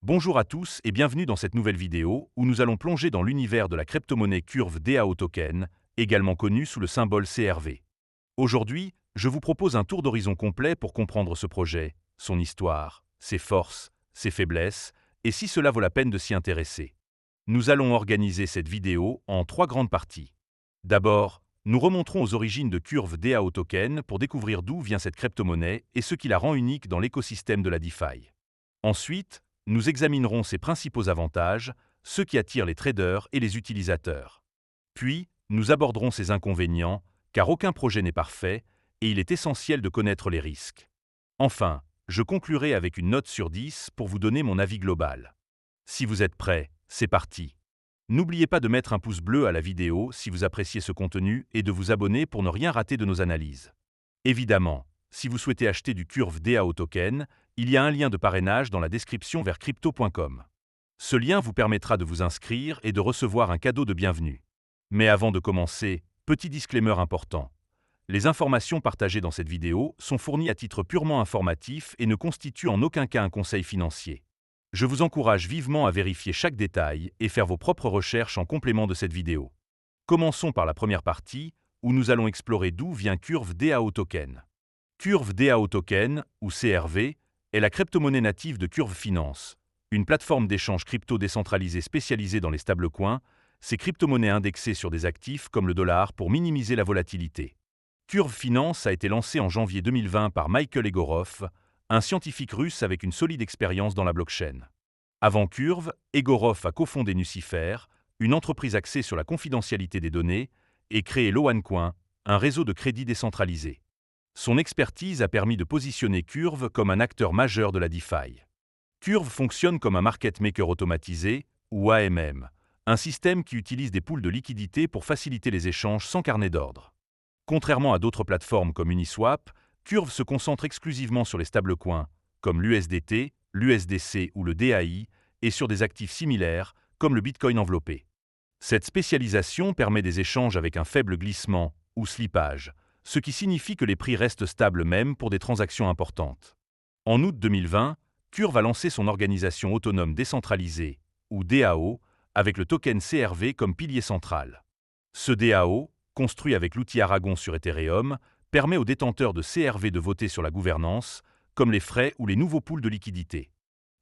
Bonjour à tous et bienvenue dans cette nouvelle vidéo où nous allons plonger dans l'univers de la crypto-monnaie Curve DAO Token, également connue sous le symbole CRV. Aujourd'hui, je vous propose un tour d'horizon complet pour comprendre ce projet, son histoire, ses forces, ses faiblesses, et si cela vaut la peine de s'y intéresser. Nous allons organiser cette vidéo en trois grandes parties. D'abord, nous remonterons aux origines de Curve DAO Token pour découvrir d'où vient cette crypto-monnaie et ce qui la rend unique dans l'écosystème de la DeFi. Ensuite, nous examinerons ses principaux avantages, ceux qui attirent les traders et les utilisateurs. Puis, nous aborderons ses inconvénients, car aucun projet n'est parfait et il est essentiel de connaître les risques. Enfin, je conclurai avec une note sur 10 pour vous donner mon avis global. Si vous êtes prêts, c'est parti. N'oubliez pas de mettre un pouce bleu à la vidéo si vous appréciez ce contenu et de vous abonner pour ne rien rater de nos analyses. Évidemment, si vous souhaitez acheter du Curve DAO Token, il y a un lien de parrainage dans la description vers crypto.com. Ce lien vous permettra de vous inscrire et de recevoir un cadeau de bienvenue. Mais avant de commencer, petit disclaimer important. Les informations partagées dans cette vidéo sont fournies à titre purement informatif et ne constituent en aucun cas un conseil financier. Je vous encourage vivement à vérifier chaque détail et faire vos propres recherches en complément de cette vidéo. Commençons par la première partie, où nous allons explorer d'où vient Curve DAO Token. Curve DAO Token, ou CRV, est la crypto-monnaie native de Curve Finance, une plateforme d'échange crypto décentralisée spécialisée dans les stablecoins, ces crypto-monnaies indexées sur des actifs comme le dollar pour minimiser la volatilité. Curve Finance a été lancée en janvier 2020 par Michael Egorov, un scientifique russe avec une solide expérience dans la blockchain. Avant Curve, Egorov a cofondé Nucifer, une entreprise axée sur la confidentialité des données, et créé LoAnCoin, un réseau de crédit décentralisé. Son expertise a permis de positionner Curve comme un acteur majeur de la DeFi. Curve fonctionne comme un market maker automatisé, ou AMM, un système qui utilise des pools de liquidités pour faciliter les échanges sans carnet d'ordre. Contrairement à d'autres plateformes comme Uniswap, Curve se concentre exclusivement sur les stablecoins, comme l'USDT, l'USDC ou le DAI, et sur des actifs similaires, comme le Bitcoin enveloppé. Cette spécialisation permet des échanges avec un faible glissement, ou slippage, ce qui signifie que les prix restent stables même pour des transactions importantes. En août 2020, Curve a lancé son organisation autonome décentralisée, ou DAO, avec le token CRV comme pilier central. Ce DAO, construit avec l'outil Aragon sur Ethereum, permet aux détenteurs de CRV de voter sur la gouvernance, comme les frais ou les nouveaux pools de liquidités.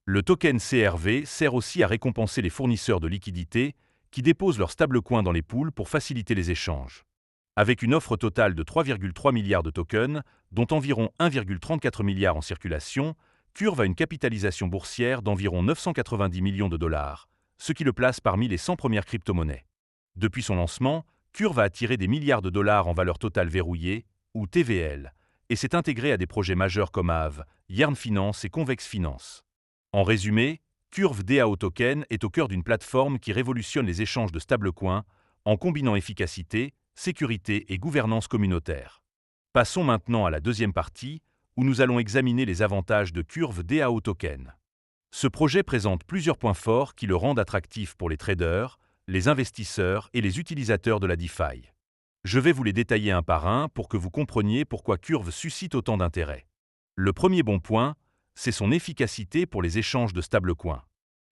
Le token CRV sert aussi à récompenser les fournisseurs de liquidités qui déposent leurs stablecoins dans les pools pour faciliter les échanges. Avec une offre totale de 3,3 milliards de tokens, dont environ 1,34 milliard en circulation, Curve a une capitalisation boursière d'environ 990 millions de dollars, ce qui le place parmi les 100 premières crypto-monnaies. Depuis son lancement, Curve a attiré des milliards de dollars en valeur totale verrouillée, ou TVL, et s'est intégré à des projets majeurs comme Aave, Yearn Finance et Convex Finance. En résumé, Curve DAO Token est au cœur d'une plateforme qui révolutionne les échanges de stablecoins en combinant efficacité, sécurité et gouvernance communautaire. Passons maintenant à la deuxième partie, où nous allons examiner les avantages de Curve DAO Token. Ce projet présente plusieurs points forts qui le rendent attractif pour les traders, les investisseurs et les utilisateurs de la DeFi. Je vais vous les détailler un par un pour que vous compreniez pourquoi Curve suscite autant d'intérêt. Le premier bon point, c'est son efficacité pour les échanges de stablecoins.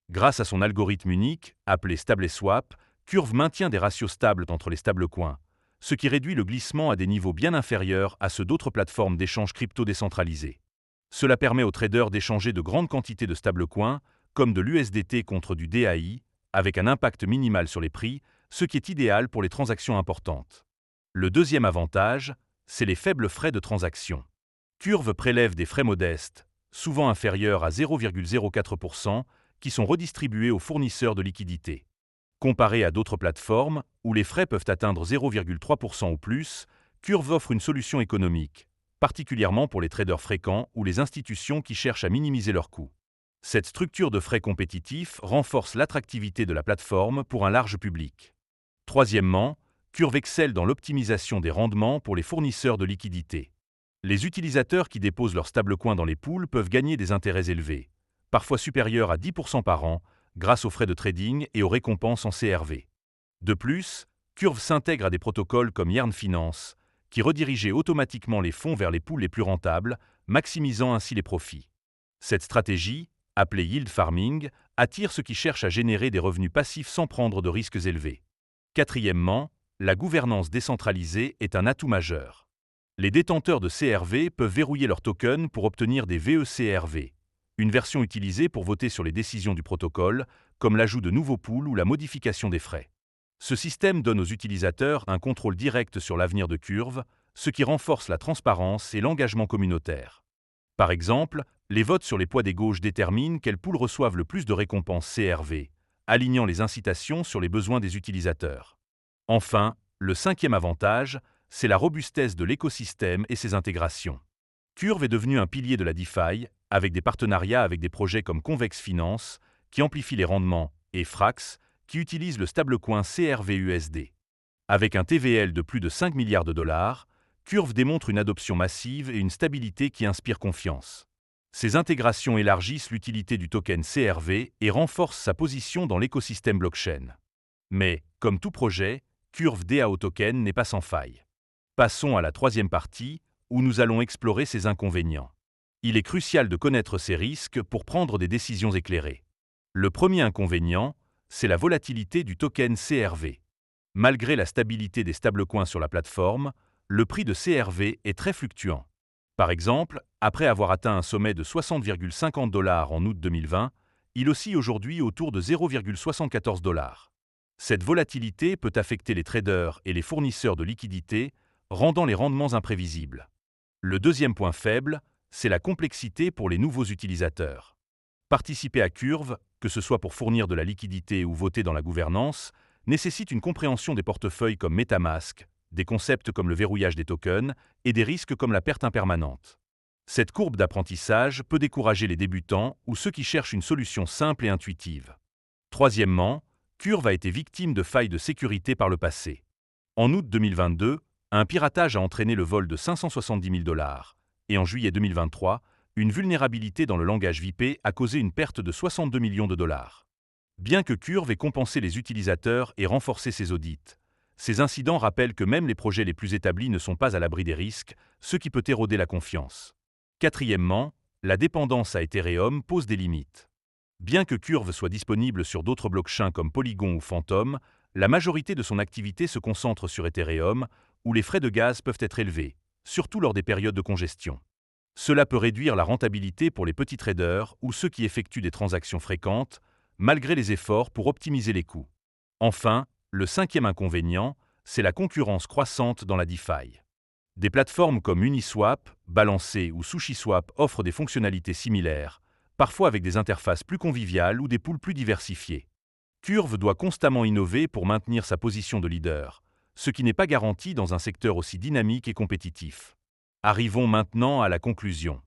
Grâce à son algorithme unique, appelé StableSwap, Curve maintient des ratios stables entre les stablecoins, ce qui réduit le glissement à des niveaux bien inférieurs à ceux d'autres plateformes d'échange crypto décentralisées. Cela permet aux traders d'échanger de grandes quantités de stablecoins, comme de l'USDT contre du DAI, avec un impact minimal sur les prix, ce qui est idéal pour les transactions importantes. Le deuxième avantage, c'est les faibles frais de transaction. Curve prélève des frais modestes, souvent inférieurs à 0,04%, qui sont redistribués aux fournisseurs de liquidités. Comparé à d'autres plateformes, où les frais peuvent atteindre 0,3% ou plus, Curve offre une solution économique, particulièrement pour les traders fréquents ou les institutions qui cherchent à minimiser leurs coûts. Cette structure de frais compétitifs renforce l'attractivité de la plateforme pour un large public. Troisièmement, Curve excelle dans l'optimisation des rendements pour les fournisseurs de liquidités. Les utilisateurs qui déposent leurs stablecoins dans les pools peuvent gagner des intérêts élevés, parfois supérieurs à 10% par an, grâce aux frais de trading et aux récompenses en CRV. De plus, Curve s'intègre à des protocoles comme Yearn Finance, qui redirigeaient automatiquement les fonds vers les pools les plus rentables, maximisant ainsi les profits. Cette stratégie, appelé yield farming, attire ceux qui cherchent à générer des revenus passifs sans prendre de risques élevés. Quatrièmement, la gouvernance décentralisée est un atout majeur. Les détenteurs de CRV peuvent verrouiller leurs tokens pour obtenir des VECRV, une version utilisée pour voter sur les décisions du protocole, comme l'ajout de nouveaux pools ou la modification des frais. Ce système donne aux utilisateurs un contrôle direct sur l'avenir de Curve, ce qui renforce la transparence et l'engagement communautaire. Par exemple, les votes sur les poids des gauches déterminent quels pools reçoivent le plus de récompenses CRV, alignant les incitations sur les besoins des utilisateurs. Enfin, le cinquième avantage, c'est la robustesse de l'écosystème et ses intégrations. Curve est devenu un pilier de la DeFi, avec des partenariats avec des projets comme Convex Finance, qui amplifient les rendements, et Frax, qui utilise le stablecoin CRVUSD. Avec un TVL de plus de 5 milliards de dollars, Curve démontre une adoption massive et une stabilité qui inspire confiance. Ces intégrations élargissent l'utilité du token CRV et renforcent sa position dans l'écosystème blockchain. Mais, comme tout projet, Curve DAO Token n'est pas sans faille. Passons à la troisième partie, où nous allons explorer ses inconvénients. Il est crucial de connaître ces risques pour prendre des décisions éclairées. Le premier inconvénient, c'est la volatilité du token CRV. Malgré la stabilité des stablecoins sur la plateforme, le prix de CRV est très fluctuant. Par exemple, après avoir atteint un sommet de 60,50 $ en août 2020, il oscille aujourd'hui autour de 0,74 $. Cette volatilité peut affecter les traders et les fournisseurs de liquidités, rendant les rendements imprévisibles. Le deuxième point faible, c'est la complexité pour les nouveaux utilisateurs. Participer à Curve, que ce soit pour fournir de la liquidité ou voter dans la gouvernance, nécessite une compréhension des portefeuilles comme MetaMask, des concepts comme le verrouillage des tokens et des risques comme la perte impermanente. Cette courbe d'apprentissage peut décourager les débutants ou ceux qui cherchent une solution simple et intuitive. Troisièmement, Curve a été victime de failles de sécurité par le passé. En août 2022, un piratage a entraîné le vol de 570 000 $, et en juillet 2023, une vulnérabilité dans le langage VIP a causé une perte de 62 millions de dollars. Bien que Curve ait compensé les utilisateurs et renforcé ses audits, ces incidents rappellent que même les projets les plus établis ne sont pas à l'abri des risques, ce qui peut éroder la confiance. Quatrièmement, la dépendance à Ethereum pose des limites. Bien que Curve soit disponible sur d'autres blockchains comme Polygon ou Phantom, la majorité de son activité se concentre sur Ethereum, où les frais de gaz peuvent être élevés, surtout lors des périodes de congestion. Cela peut réduire la rentabilité pour les petits traders ou ceux qui effectuent des transactions fréquentes, malgré les efforts pour optimiser les coûts. Enfin, le cinquième inconvénient, c'est la concurrence croissante dans la DeFi. Des plateformes comme Uniswap, Balancé ou SushiSwap offrent des fonctionnalités similaires, parfois avec des interfaces plus conviviales ou des pools plus diversifiés. Curve doit constamment innover pour maintenir sa position de leader, ce qui n'est pas garanti dans un secteur aussi dynamique et compétitif. Arrivons maintenant à la conclusion.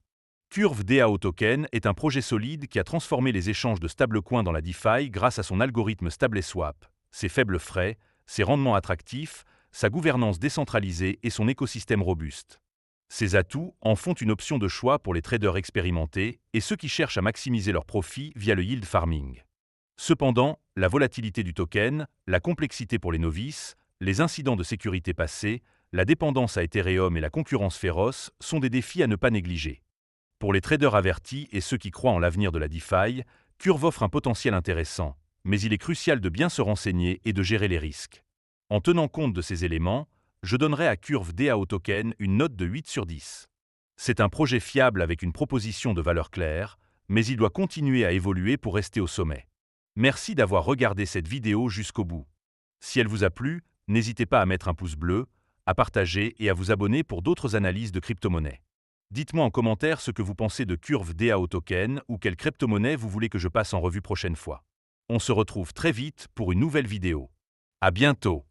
Curve DAO Token est un projet solide qui a transformé les échanges de stablecoins dans la DeFi grâce à son algorithme StableSwap, ses faibles frais, ses rendements attractifs, sa gouvernance décentralisée et son écosystème robuste. Ces atouts en font une option de choix pour les traders expérimentés et ceux qui cherchent à maximiser leurs profits via le yield farming. Cependant, la volatilité du token, la complexité pour les novices, les incidents de sécurité passés, la dépendance à Ethereum et la concurrence féroce sont des défis à ne pas négliger. Pour les traders avertis et ceux qui croient en l'avenir de la DeFi, Curve offre un potentiel intéressant, mais il est crucial de bien se renseigner et de gérer les risques. En tenant compte de ces éléments, je donnerai à Curve DAO Token une note de 8 sur 10. C'est un projet fiable avec une proposition de valeur claire, mais il doit continuer à évoluer pour rester au sommet. Merci d'avoir regardé cette vidéo jusqu'au bout. Si elle vous a plu, n'hésitez pas à mettre un pouce bleu, à partager et à vous abonner pour d'autres analyses de crypto-monnaies. Dites-moi en commentaire ce que vous pensez de Curve DAO Token ou quelle crypto-monnaie vous voulez que je passe en revue prochaine fois. On se retrouve très vite pour une nouvelle vidéo. À bientôt!